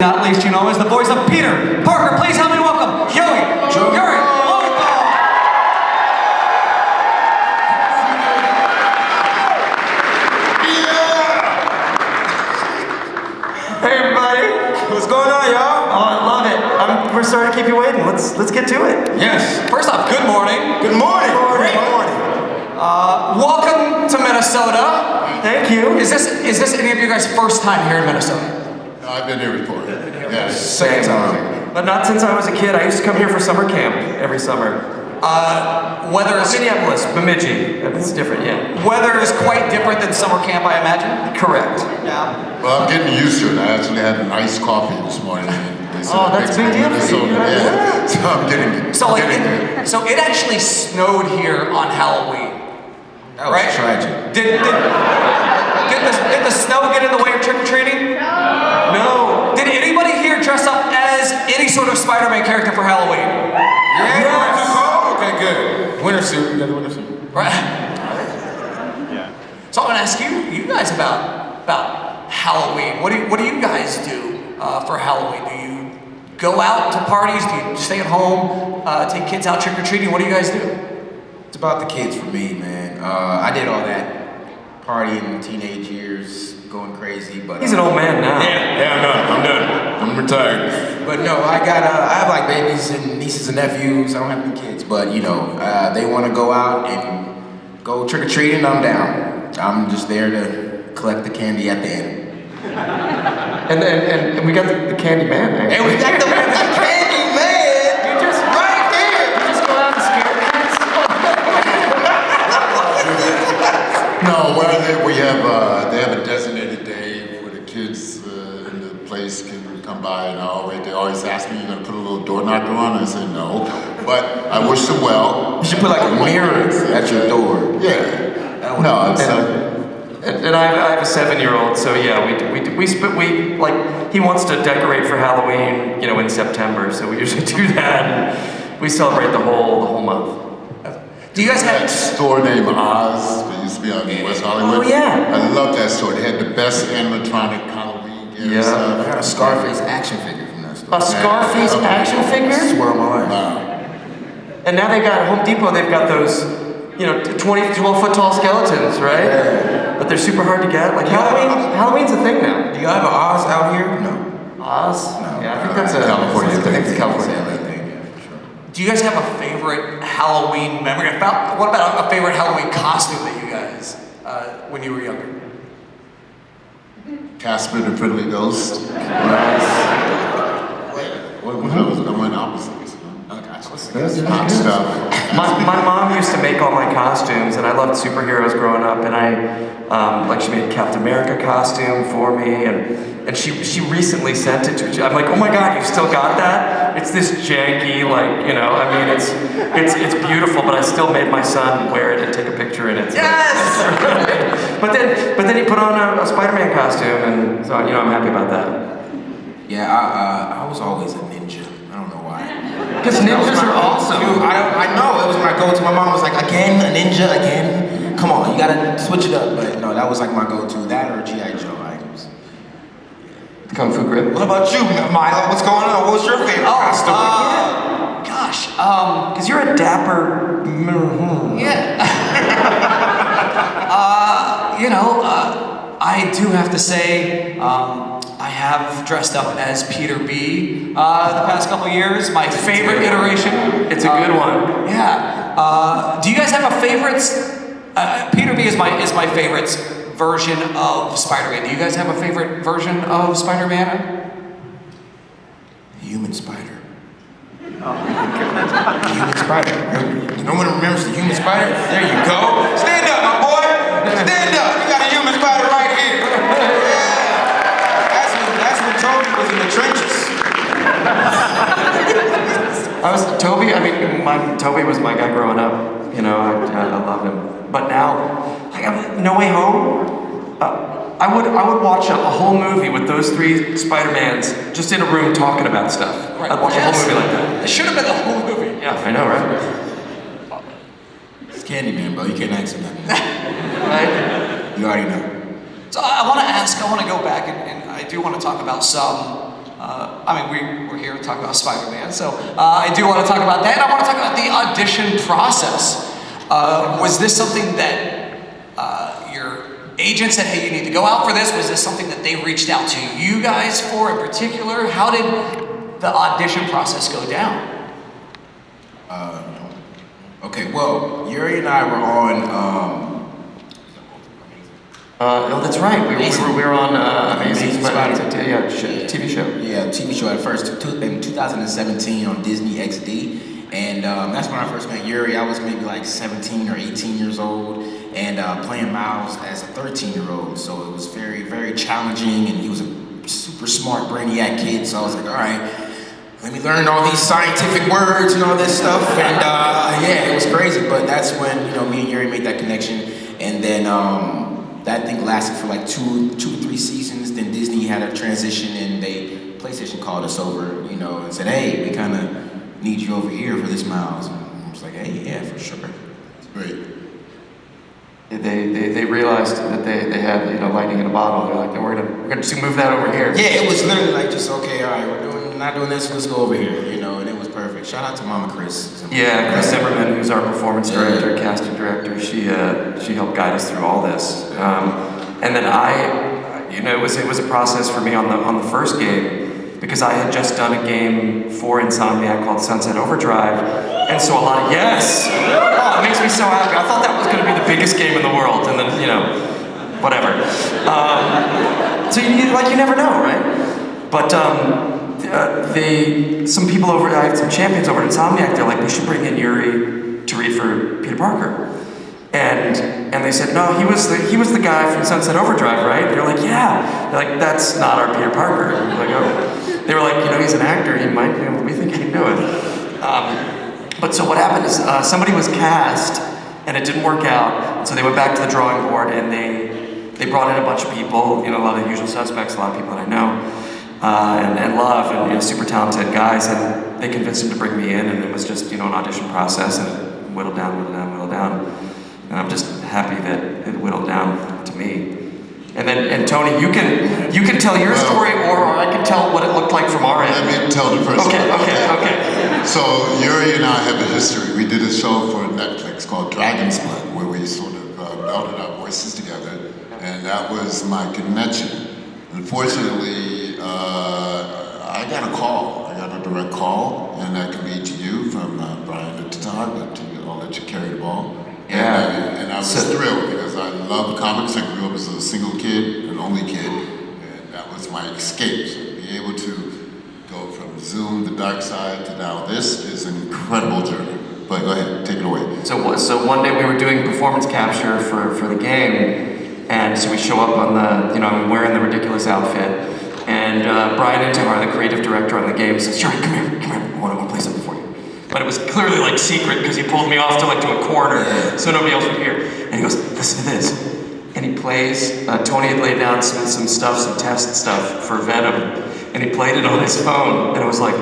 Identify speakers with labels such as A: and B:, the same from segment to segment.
A: Not least, you know, is the voice of Peter Parker. Please help me welcome Yuri.
B: Hey everybody, what's going on, y'all? Oh, I love it. We're sorry to keep you waiting. Let's get to it.
A: Yes. First off, good morning.
B: Good morning.
A: Great morning. Welcome to Minnesota.
B: Thank you.
A: Is this any of you guys' first time here in Minnesota?
C: No, I've been here before. Yes.
B: Second time. But not since I was a kid. I used to come here for summer camp every summer.
A: Weather is
B: Minneapolis, Bemidji. It's different, yeah.
A: Weather is quite different than summer camp, I imagine.
B: Correct.
A: Yeah.
C: Well, I'm getting used to it. I actually had an iced coffee this morning.
B: Oh, that's a big deal for you.
C: Yeah. So I'm getting it.
A: So it actually snowed here on Halloween.
D: That was tragic.
A: Did the snow get in the way of trick-or-treating? No. Did anybody here dress up as any sort of Spider-Man character for Halloween?
D: Yes. Okay, good. Winter suit. You got the winter suit.
A: Right. Yeah. So I'm gonna ask you guys about Halloween. What do you guys do for Halloween? Do you go out to parties? Do you stay at home? Take kids out trick-or-treating? What do you guys do?
D: It's about the kids for me, man. I did all that partying in teenage years, going crazy, but
B: He's an old man now.
D: Yeah, I'm done. I'm retired. But no, I have like babies and nieces and nephews. I don't have any kids, but you know, they want to go out and go trick or treating. I'm down. I'm just there to collect the candy at the end.
B: And we got the candy man, actually.
D: And we got the candy man.
B: You just
D: right here.
B: You just go out and scare kids.
C: No, they have a designated day where the kids in the place can come by, and they always ask me, "You gonna put a little door knocker on?" I say no, but I wish them well.
D: You should put like a mirror at your door.
C: Yeah. No, it's
B: And I have a 7-year-old, so yeah, he wants to decorate for Halloween, you know, in September. So we usually do that. And we celebrate the whole month.
A: Do you guys have
C: that store named Oz? It used to be out in West Hollywood.
B: Oh yeah.
C: I love that store. They had the best animatronic Halloween games.
B: Yeah.
D: I got a Scarface action figure from that store.
B: A Scarface action figure?
D: Swear on my life.
C: Wow.
B: And now they got Home Depot. They've got those, you know, 12-foot tall skeletons, right?
D: Yeah.
B: But they're super hard to get. Like Halloween's a thing now.
D: Do you have an Oz out here? No.
B: Oz?
D: No.
B: Yeah, I think that's a
C: California thing.
B: I think it's a California
D: LA
B: thing.
D: thing, yeah, for sure.
A: Do you guys have a favorite Halloween memory? What about a favorite Halloween costume that you guys, when you were younger?
C: Casper the Friendly Ghost. What else? I went opposites. Hot stuff.
B: My mom used to make all my costumes, and I loved superheroes growing up. And she made a Captain America costume for me, and she recently sent it to me. I'm like, oh my God, you've still got that? It's this janky, like, you know, I mean, it's beautiful, but I still made my son wear it and take a picture in it. So.
A: Yes.
B: but then he put on a Spider-Man costume, and so you know, I'm happy about that.
D: Yeah, I was always a ninja. I don't know why.
B: Because ninjas are awesome.
D: Dude, I know, it was my go-to. My mom was like, again, a ninja, again? Come on, you gotta switch it up. But no, that was like my go-to. That or G.I. Joe items.
B: Kung Fu Grip.
D: What about you, Milo? What's going on? What's your favorite costume?
B: Because you're a dapper.
A: Yeah. I do have to say, I have dressed up as Peter B. The past couple years. My favorite iteration.
B: It's a good one.
A: Yeah. Do you guys have a favorites? Peter B is my favorites version of Spider-Man. Do you guys have a favorite version of Spider-Man?
D: Human spider. The human spider. No one remembers the human spider? There you go. Stand up, my boy. Stand up. You got a human spider right here. Yeah. That's when Toby was in the trenches.
B: Toby was my guy growing up. You know, I loved him. But now, I have No Way Home. I would watch a whole movie with those 3 Spider-Mans just in a room talking about stuff.
A: Right.
B: I'd watch a whole movie like that.
A: It should have been the whole movie.
B: Yeah, I know, right?
D: It's Candyman, bro. You can't ask him nothing.
B: Right?
D: You already know.
A: So I want to go back, and I do want to talk about some I mean, we're here to talk about Spider-Man, so I do want to talk about that. I want to talk about the audition process. Was this something that your agent said, hey, you need to go out for this? Was this something that they reached out to you guys for in particular? How did the audition process go down?
D: Okay, well, Yuri and I were on.
B: No, that's right. We were on Amazing
D: Spider-Man.
B: Yeah, TV show.
D: Yeah, TV show at first in 2017 on Disney XD, and that's when I first met Yuri. I was maybe like 17 or 18 years old, and playing Miles as a 13-year-old. So it was very, very challenging, and he was a super smart, brainiac kid. So I was like, all right, let me learn all these scientific words and all this stuff. And yeah, it was crazy. But that's when me and Yuri made that connection, and then that thing lasted for like two or three seasons. Then Disney had a transition, and PlayStation called us over, and said, hey, we kind of need you over here for this, Miles. And I was like, hey, yeah, for sure. It's great.
B: They realized that they had lightning in a bottle. They're like, no, we're gonna just move that over here.
D: Yeah, it was literally like just okay, all right, we're not doing this, let's go over here, and it was perfect. Shout out to Mama Chris.
B: Yeah, Chris Zimmerman, who's our performance director, casting director, she helped guide us through all this. And then it was a process for me on the first game, because I had just done a game for Insomniac called Sunset Overdrive, and so a lot of it makes me so happy. I thought that was going to be the biggest game in the world, and then whatever. So you never know, right? But some people I had some champions over at Insomniac. They're like, we should bring in Yuri to read for Peter Parker. And they said, no, he was the guy from Sunset Overdrive, right? They're like, yeah. They're like, that's not our Peter Parker. And we're like, oh. They were like, he's an actor. He might be able. We think he can do it. But so what happened is somebody was cast, and it didn't work out. So they went back to the drawing board, and they brought in a bunch of people. A lot of the usual suspects, a lot of people that I know and love, and super talented guys. And they convinced him to bring me in, and it was just an audition process, and it whittled down. And I'm just happy that it whittled down to me. And Tony, you can tell your story, or I can tell what it looked like from our end.
C: Let me tell the first story.
B: Okay.
C: So Yuri and I have a history. We did a show for Netflix called Dragon's Blood, where we sort of melded our voices together, and that was my connection. Unfortunately, I got a call. I got a direct call, and that could be to you from Brian the Tatar, but I'll let you carry the ball.
B: Yeah.
C: And I was thrilled because I love comics. I grew up as a single kid, an only kid, and that was my escape. So to be able to go from Zoom, the dark side, to now this is an incredible journey. But go ahead, take it away.
B: So one day we were doing performance capture for the game, and so we show up on I'm wearing the ridiculous outfit, and Brian Intihar, the creative director on the game, says, "Sure, come here, I want to play something for you." But it was clearly secret, because he pulled me off to a corner so nobody else would hear. And he goes, listen to this. And he plays, Tony had laid down some stuff, some test stuff for Venom. And he played it on his phone. And it was like,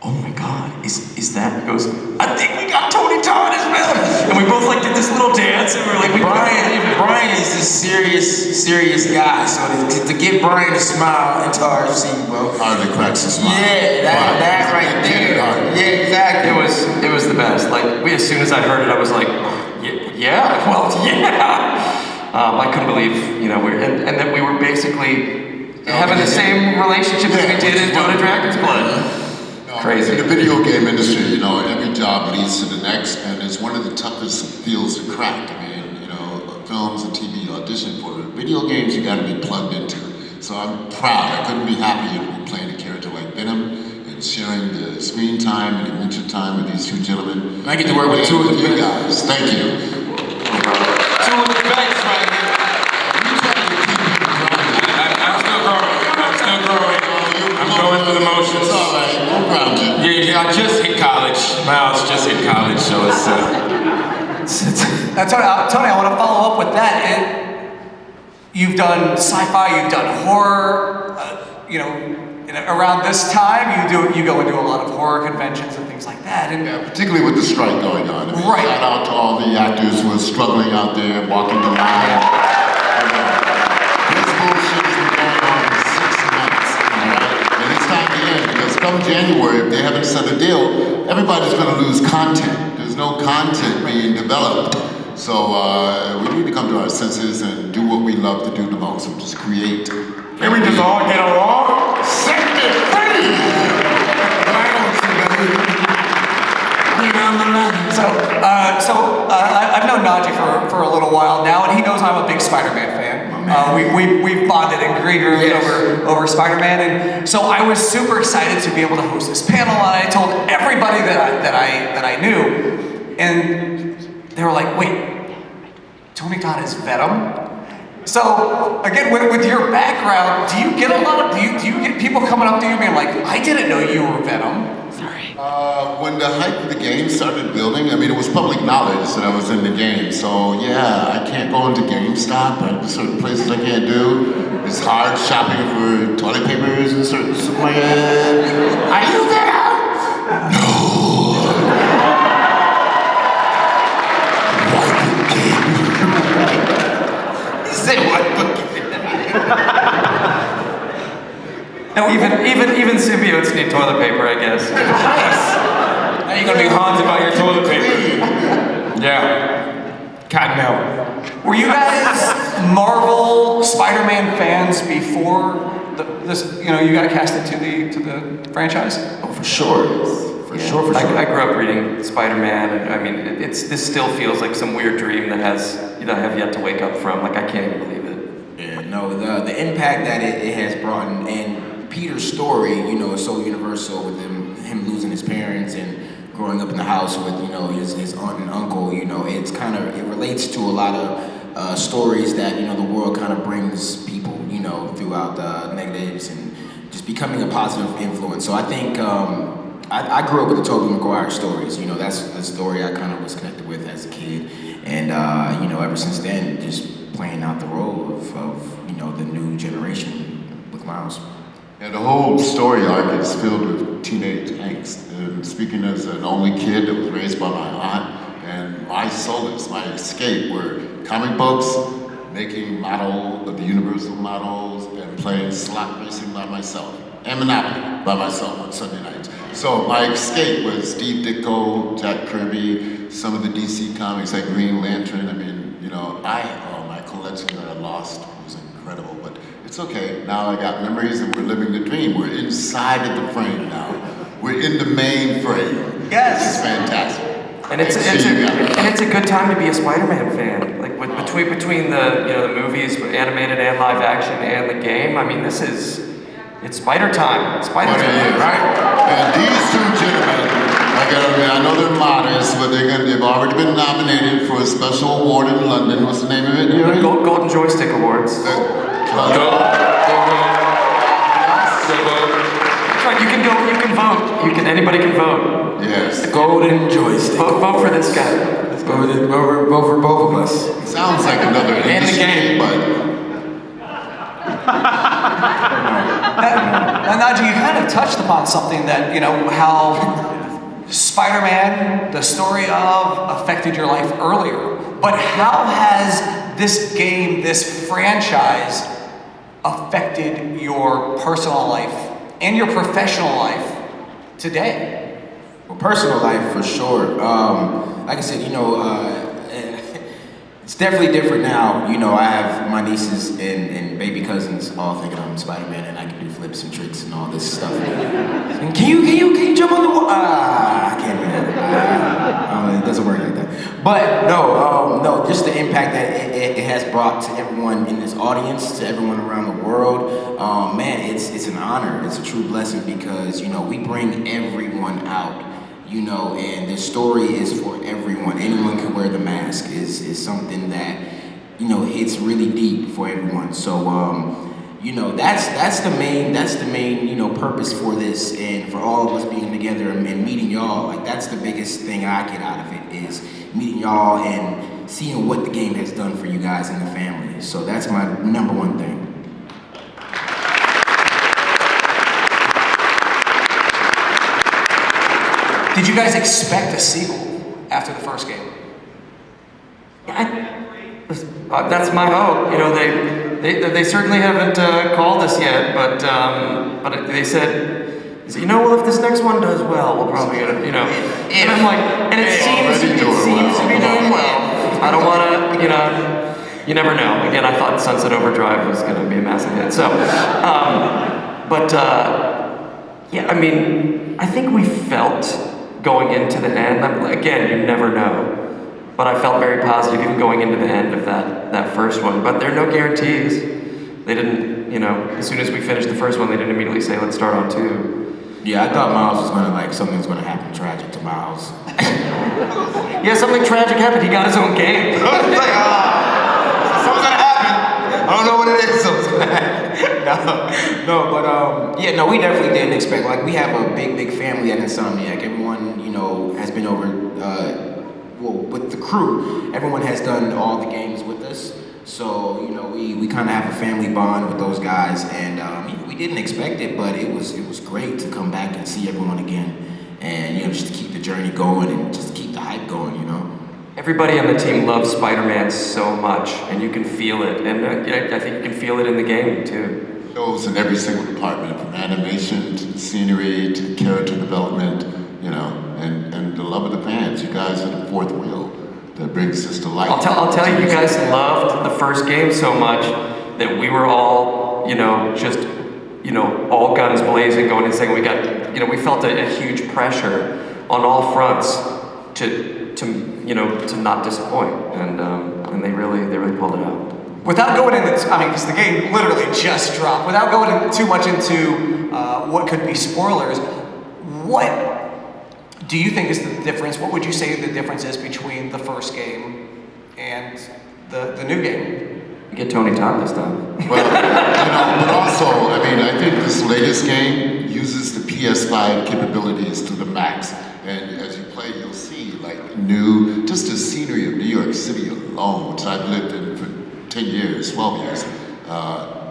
B: oh my God, is that? He goes, I think we got Tony Todd as Venom. And we both did this little dance, and we were like,
D: Brian is this serious guy. So to get Brian to smile into our scene, bro.
C: Hardly cracks a smile.
D: Yeah, that right there. Yeah, exactly.
B: It was the best. As soon as I heard it, I was like, yeah. I couldn't believe, and that we were basically having the same relationship as we did in Dota Dragon's Blood. Crazy.
C: In the video game industry, every job leads to the next, and it's one of the toughest fields to crack. I mean, films and TV you audition for. Video games, you got to be plugged into. So I'm proud. I couldn't be happier to be playing a character like Venom and sharing the screen time and adventure time with these two gentlemen.
D: I get to work with two of the
C: you guys. Thank you.
D: Two of the best right here. I'm still growing. I'm going through the motions.
C: It's all right. We're grounded.
D: Yeah, I just hit college. Miles just hit college, so it's.
A: Now, Tony, I want to follow up with that. You've done sci-fi, you've done horror. Around this time, you go into a lot of horror conventions and things like that. And
C: particularly with the strike going on.
A: Right.
C: Shout out to all the actors who are struggling out there, walking the line. This bullshit has been going on for 6 months. come January, if they haven't set a deal, everybody's going to lose content. There's no content being developed. So we need to come to our senses and do what we love to do the most, which is create.
D: Can we just all get along? Set me free! But I don't see that.
A: I've known Najee for a little while now, and he knows I'm a big Spider-Man fan. We've bonded in green room over Spider-Man, and so I was super excited to be able to host this panel, and I told everybody that I knew, and they were like, "Wait, Tony Todd is Venom?" So again, with your background, do you get a lot of do you get people coming up to you being like, "I didn't know you were Venom"? Sorry.
C: When the hype of the game started building, I mean, it was public knowledge that I was in the game. So yeah, I can't go into GameStop and certain places I can't do. It's hard shopping for toilet papers and certain stuff like that. Are you Venom? No.
D: He said what?
B: No, even symbiotes need toilet paper, I guess.
D: Now you're gonna be haunted by your toilet paper. Yeah. Cottonmouth.
A: Were you guys Marvel Spider-Man fans before this? You know, you got casted to the franchise.
D: Oh, for sure. For sure.
B: I grew up reading Spider-Man, and I mean, this still feels like some weird dream that I have yet to wake up from. Like, I can't even believe it.
D: Yeah, no, the impact that it has brought, and Peter's story, you know, is so universal with him losing his parents and growing up in the house with, you know, his aunt and uncle. You know, it relates to a lot of stories that, you know, the world kind of brings people, you know, throughout the negatives and just becoming a positive influence. So I think I grew up with the Tobey Maguire stories. You know, that's the story I kind of was connected with as a kid, and you know, ever since then, just playing out the role of you know, the new generation with Miles.
C: Yeah, the whole story arc is filled with teenage angst. And speaking as an only kid that was raised by my aunt, and my solace, my escape were comic books, making the Universal models, and playing slot racing by myself, and Monopoly by myself on Sunday nights. So my escape was Steve Ditko, Jack Kirby, some of the DC comics like Green Lantern. I mean, you know, my collection that I lost was incredible, but it's okay. Now I got memories and we're living the dream. We're inside of the frame now. We're in the main frame.
A: Yes.
C: It's fantastic.
B: And it's a good time to be a Spider-Man fan. Like between the movies, animated and live action, and the game. I mean, it's Spider time. Spider time,
C: right? And these two gentlemen, I know they're modest, but they've already been nominated for a special award in London. What's the name of it?
B: The Golden Joystick Awards. You can vote. Anybody can vote.
C: Yes.
D: The Golden Joystick.
B: Vote for this guy.
D: Vote for both of us.
C: Sounds like another
D: And the game.
C: but
A: Now, Najee, you kind of touched upon something that, you know, how Spider-Man, the story of, affected your life earlier. But how has this game, this franchise, affected your personal life and your professional life today?
D: Well, personal life, for sure. Like I said, you know, it's definitely different now. You know, I have my nieces and baby cousins all thinking I'm Spider-Man and I can do flips and tricks and all this stuff. And can you jump on the wall? I can't do that. It doesn't work like that. But no, just the impact that it has brought to everyone in this audience, to everyone around the world. Man, it's an honor. It's a true blessing because, you know, we bring everyone out. You know, and this story is for everyone. Anyone can wear the mask is something that, you know, hits really deep for everyone. So, you know, that's the main, you know, purpose for this, and for all of us being together and meeting y'all. Like, that's the biggest thing I get out of it, is meeting y'all and seeing what the game has done for you guys and the family. So that's my number one thing.
A: Did you guys expect a sequel after the first game?
B: That's my hope. You know, they certainly haven't called us yet, but they said he said, well, if this next one does well, we'll probably get it, And I'm like, and it seems to be doing well. I don't want to, you never know. Again, I thought Sunset Overdrive was going to be a massive hit. So, yeah, I mean, I think we felt going into the end, again, you never know. But I felt very positive even going into the end of that first one. But there are no guarantees. They didn't, as soon as we finished the first one, they didn't immediately say, let's start on 2.
D: Yeah, I thought Miles was gonna something was gonna happen tragic to Miles.
B: Yeah, something tragic happened. He got his own game.
D: It's like, something's gonna happen. I don't know what it is. Something's gonna happen. No, we definitely didn't expect. Like, we have a big family at Insomniac. Everyone, has been over. With the crew, everyone has done all the games with us. So, we kind of have a family bond with those guys, and we didn't expect it, but it was great to come back and see everyone again, and just to keep the journey going and just keep the hype going.
B: Everybody on the team loves Spider-Man so much, and you can feel it, and I think you can feel it in the game too.
C: Shows in every single department, from animation to the scenery to the character development, and the love of the fans. You guys are the fourth wheel that brings us to life.
B: I'll tell you, you guys loved the first game so much that we were all, just, all guns blazing going in saying we got, we felt a huge pressure on all fronts to not disappoint, and they really pulled it out.
A: Without going into, because the game literally just dropped, without going too much into what could be spoilers, what do you think is the difference? What would you say the difference is between the first game and the new game?
B: You get Tony Todd this time.
C: Well, but also, I think this latest game uses the PS5 capabilities to the max. And as you play, you'll see just the scenery of New York City alone, which I've lived in for 10 years, 12 years,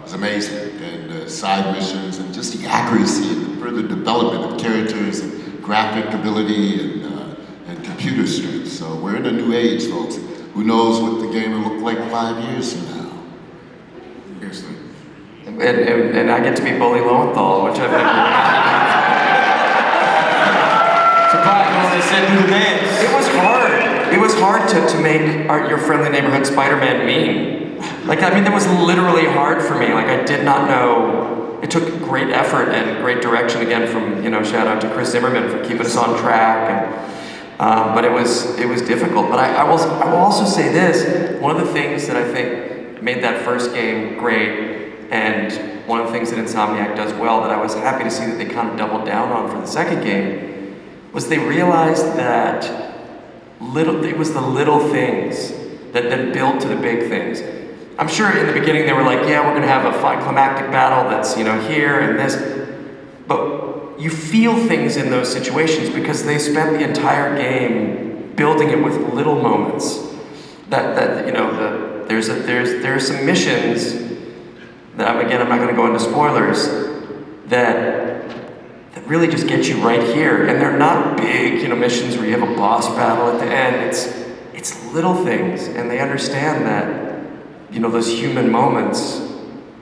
C: is amazing. And side missions and just the accuracy and the further development of characters and graphic ability and computer strength. So we're in a new age, folks. Who knows what the game will look like 5 years from now? Seriously.
B: And I get to be Bully Lowenthal, which I've never. It was hard. It was hard to make your friendly neighborhood Spider-Man mean. That was literally hard for me. I did not know. It took great effort and great direction again from, shout out to Chris Zimmerman for keeping us on track. And but it was difficult. But I will also say this: one of the things that I think made that first game great, and one of the things that Insomniac does well that I was happy to see that they kind of doubled down on for the second game, was they realized that it was the little things that then built to the big things. I'm sure in the beginning they were like, yeah, we're gonna have a climactic battle that's, here and this, but you feel things in those situations because they spent the entire game building it with little moments. There are some missions that, I'm not gonna go into spoilers, that really just get you right here, and they're not big, missions where you have a boss battle at the end. It's little things, and they understand that, those human moments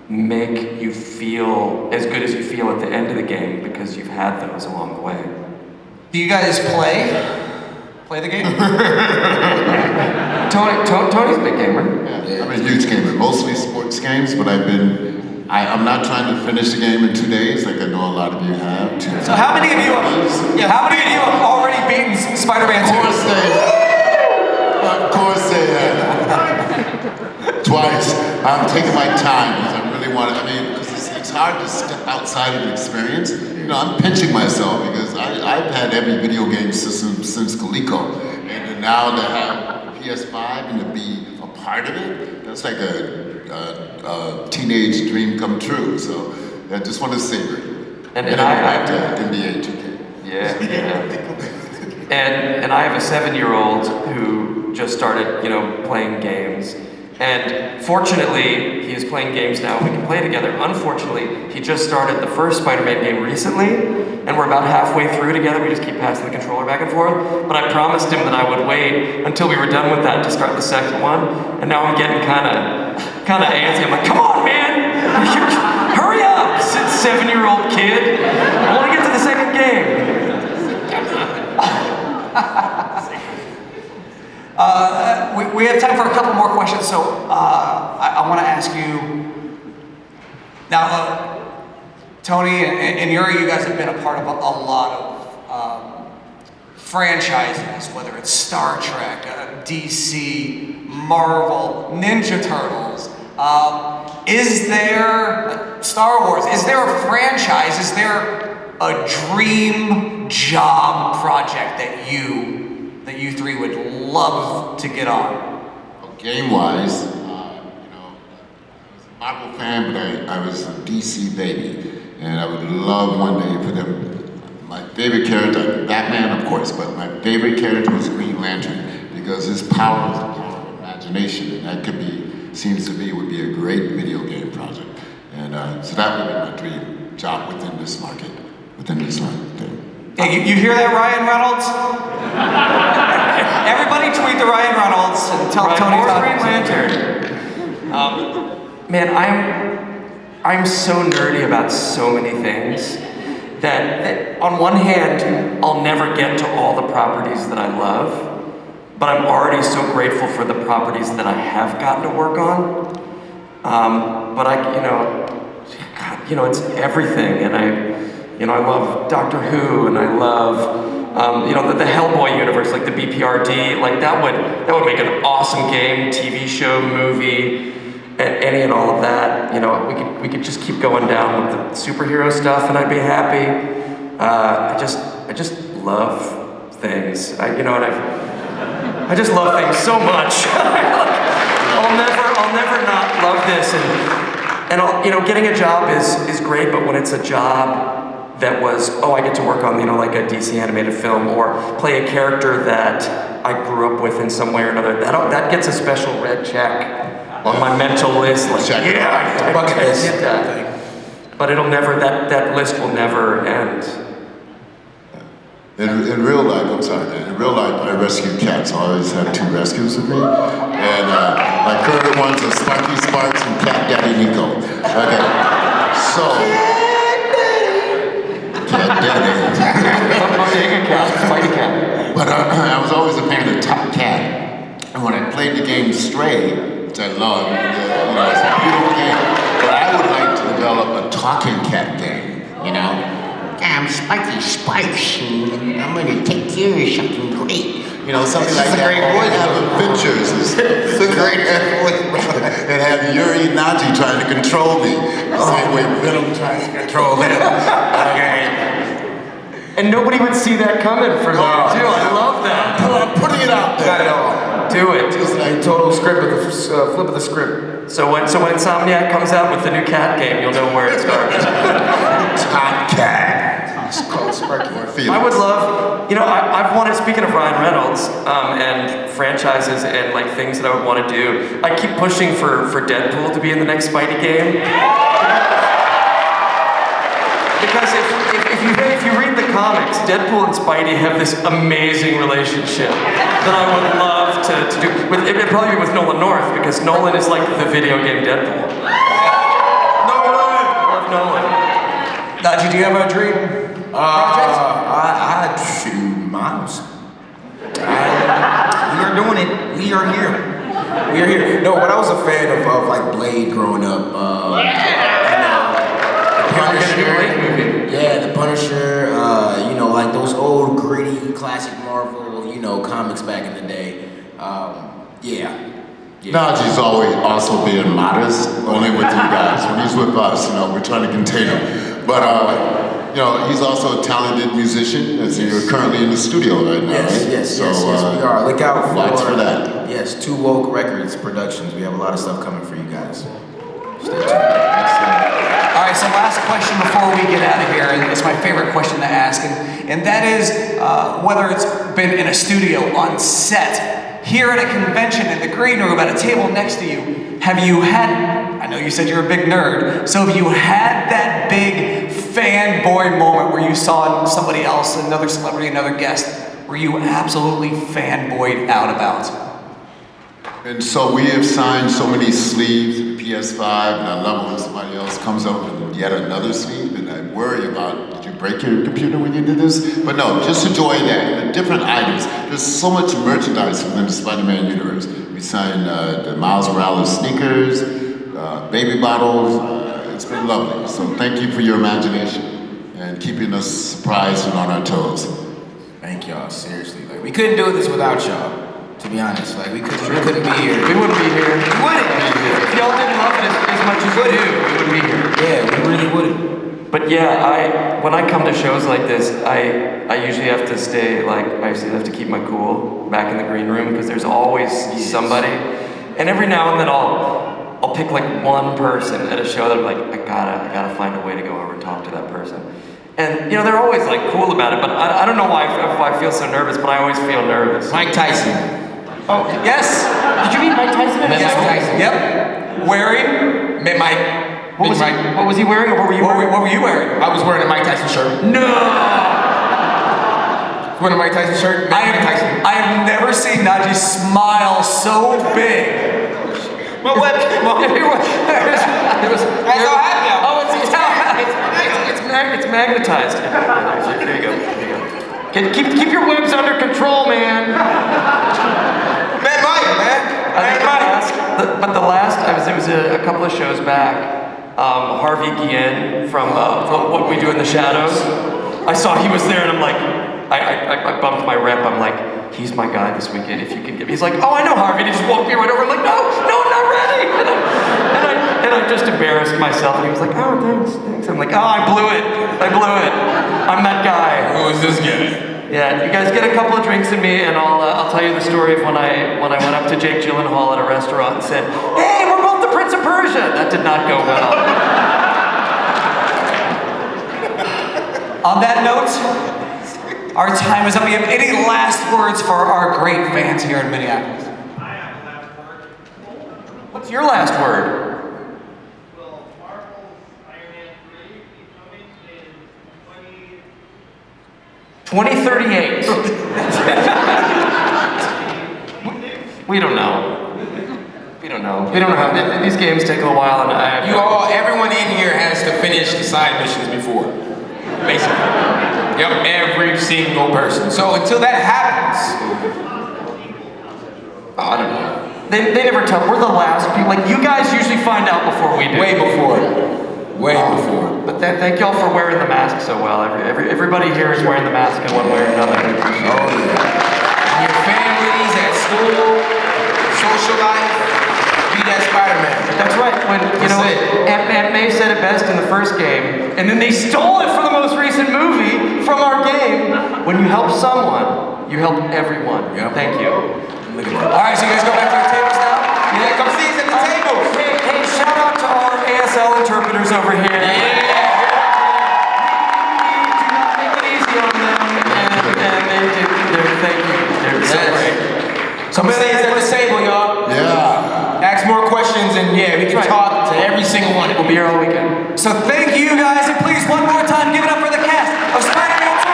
B: make you feel as good as you feel at the end of the game because you've had those along the way.
A: Do you guys play the game?
B: Tony's a big gamer.
C: Yeah. I'm a huge gamer, mostly sports games, but I'm not trying to finish the game in 2 days, like I know a lot of you have.
A: So how many of you have already beaten Spider-Man 2?
C: Of course they have. Twice. I'm taking my time because I really want to, because it's hard to step outside of the experience. I'm pinching myself because I've had every video game system since Coleco. And now to have the PS5 and to be a part of it, that's like a teenage dream come true. So I just want to savor it.
B: And
C: back to NBA 2K.
B: Yeah. And I have a 7-year-old who just started, playing games. And fortunately, he is playing games now. We can play together. Unfortunately, he just started the first Spider-Man game recently, and we're about halfway through together. We just keep passing the controller back and forth. But I promised him that I would wait until we were done with that to start the second one. And now I'm getting kind of antsy. I'm like, come on, man! Hurry up, 7-year-old kid! I want to get to the second
A: we have time for a couple more questions, so I want to ask you now, Tony and Yuri, you guys have been a part of a lot of franchises, whether it's Star Trek, DC, Marvel, Ninja Turtles. Is there Star Wars? Is there a franchise? Is there a dream job project that you three would love to get on?
C: Well, game-wise, you know, I was a Marvel fan, but I was a DC baby, and I would love one day for them. My favorite character, Batman, of course, but my favorite character was Green Lantern because his power was the power of imagination, and that would be a great video game project. And so that would be my dream job within this market,
A: Hey, you hear that, Ryan Reynolds? Everybody tweet the Ryan Reynolds and tell Tony
B: Green Lantern. Man, I'm so nerdy about so many things that on one hand, I'll never get to all the properties that I love, but I'm already so grateful for the properties that I have gotten to work on. But it's everything, and I love Doctor Who, and I love, the Hellboy universe, like the BPRD, like that would make an awesome game, TV show, movie, any and all of that. You know, we could just keep going down with the superhero stuff, and I'd be happy. I just love things. I just love things so much. I'll never not love this, and getting a job is great, but when it's a job that was, I get to work on, like a DC animated film or play a character that I grew up with in some way or another, that gets a special red check on my mental list. Like, yeah, I did that. But that list will never end.
C: In real life, I rescue cats. I always have 2 rescues with me. And my current ones are Sparky Sparks and Cat Daddy Nico. Okay, so... Cat Daddy. But I was always a fan of Top Cat. And when I played the game Stray, which I love, it's a beautiful game, but I would like to develop a talking cat game, I'm Spiky Spikes, and I'm gonna take care of something great. Something like that. Great voice. Have adventures. It's a great voice. And have Yuri and Naji trying to control me. Same way Venom tries to control him. Okay.
B: And nobody would see that coming from you, too. I love that.
C: I'm putting it out there.
B: Do it.
D: Just like total script with the flip of the script.
B: So when Insomniac comes out with the new cat game, you'll know where it starts.
C: Top Cat.
D: It's called Sparky.
B: I would love, I've wanted, speaking of Ryan Reynolds, and franchises and like things that I would want to do, I keep pushing for Deadpool to be in the next Spidey game. Because if you read the comics, Deadpool and Spidey have this amazing relationship that I would love to do. It'd probably be with Nolan North, because Nolan is like the video game Deadpool. Love Nolan.
A: Naji, do you have a dream project?
D: Miles. We are doing it. We are here. No, but I was a fan of like Blade growing up. The Punisher. Yeah, the Punisher. Like those old gritty classic Marvel, comics back in the day. Yeah.
C: Naji's always also being modest, only with you guys. When he's with us, we're trying to contain him. But he's also a talented musician, as you're currently in the studio right now.
D: Yes, we are. Look out
C: for that.
D: Yes, 2 Woke Records Productions. We have a lot of stuff coming for you guys. Stay tuned.
A: All right, so last question before we get out of here, and it's my favorite question to ask, and that is whether it's been in a studio, on set, here at a convention, in the green room, at a table next to you, have you had, I know you said you're a big nerd, so have you had that big fanboy moment where you saw somebody else, another celebrity, another guest, where you absolutely fanboyed out about?
C: And so we have signed so many sleeves to the PS5, and I love when somebody else comes up with yet another sleeve, and I worry about, did you break your computer when you did this. But no, just enjoy that. The different items. There's so much merchandise within the Spider-Man universe. We signed the Miles Morales sneakers, baby bottles. It's been lovely. So thank you for your imagination and keeping us surprised and on our toes.
D: Thank y'all, seriously. Like, we couldn't do this without y'all. To be honest, like we couldn't be here.
B: We wouldn't be here.
D: We wouldn't be here.
B: If y'all didn't love it as much as we do, we wouldn't be here.
D: Yeah, we really wouldn't.
B: But yeah, when I come to shows like this, I usually have to stay, I usually have to keep my cool back in the green room because there's always somebody. And every now and then I'll pick like one person at a show that I'm like, I gotta find a way to go over and talk to that person. And they're always like cool about it, but I don't know why I feel so nervous, but I always feel nervous.
D: Mike Tyson.
A: Oh, yes.
B: Did you meet Mike Tyson?
D: Mike Tyson.
A: Yep. Wearing Mike.
B: What was he wearing, or what were you wearing?
A: What were you wearing?
D: I was wearing a Mike Tyson shirt.
B: No!
D: Wearing a Mike Tyson shirt?
A: I have never seen Najee smile so big.
D: Well, what?
B: It was
D: That's how happy I was.
B: It's magnetized. There you go. Keep your webs under control, man.
D: Man, Mike.
B: But the last, it was a couple of shows back. Harvey Guillen from What We Do in the Shadows. I saw he was there, and I'm like, I bumped my rep. I'm like, he's my guy this weekend. If you can give me, he's like, oh, I know Harvey. And he just walked me right over. I'm like, no, I'm not ready. And I just embarrassed myself. And he was like, oh, thanks. I'm like, oh, I blew it. I'm that guy.
D: Who is this guy?
B: Yeah, you guys get a couple of drinks in me, and I'll tell you the story of when I went up to Jake Gyllenhaal at a restaurant and said, hey, we're both the Prince of Persia. That did not go well.
A: On that note, our time is up. Do you have any last words for our great fans here in Minneapolis?
E: I have a last word.
B: What's your last word?
E: Well, Marvel's Iron Man 3 will be coming in
B: 2038. We don't know. We don't know how these games take a while, and
D: Everyone in here has to finish the side missions before. Basically. Yep, every single person. So until that happens,
B: I don't know. They never tell. We're the last people. Like, you guys usually find out before we do.
D: way before.
B: But thank y'all for wearing the mask so well. Everybody here is wearing the mask in one way or another.
D: Oh yeah. Your families at school, social life, be that Spider-Man.
B: That's right. When Aunt May said it best in the first game, and then they stole it for the most recent movie from our game. When you help someone, you help everyone.
D: Yep.
B: Thank you.
D: Look at that.
A: All right, so you guys go back to your tables now?
D: Yeah, come see us at the table.
B: Hey, shout out to our ASL interpreters over here.
D: Yeah.
B: Do not make it easy on them, and thank you. They're so great.
D: So come see us at the table, y'all.
C: Yeah.
D: Ask more questions, and we can talk to every single one.
B: We'll be here all weekend.
A: So thank you guys, and please one more time give it up for the cast of Spider-Man 2.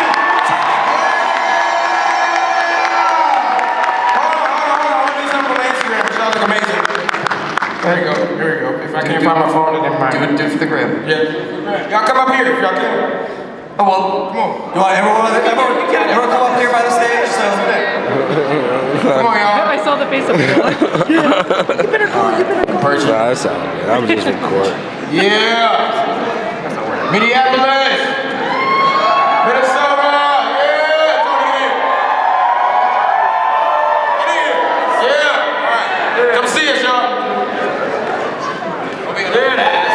D: Hold on. I want to do something on Instagram. Y'all look amazing. Here we go. If I can't find my phone, then never mind.
B: Do it for the gram.
D: Yeah. Y'all come up here if y'all can.
B: Oh, well,
D: Come on.
A: You want everyone come up here by the stage? So.
D: Come on, y'all.
F: I saw the face of the You better go.
D: Person.
G: Nah, that sounds good. I'm just recording.
D: Yeah. Minneapolis. Minnesota. Yeah. Get in here. Yeah. All right. Come see us, y'all. There it is.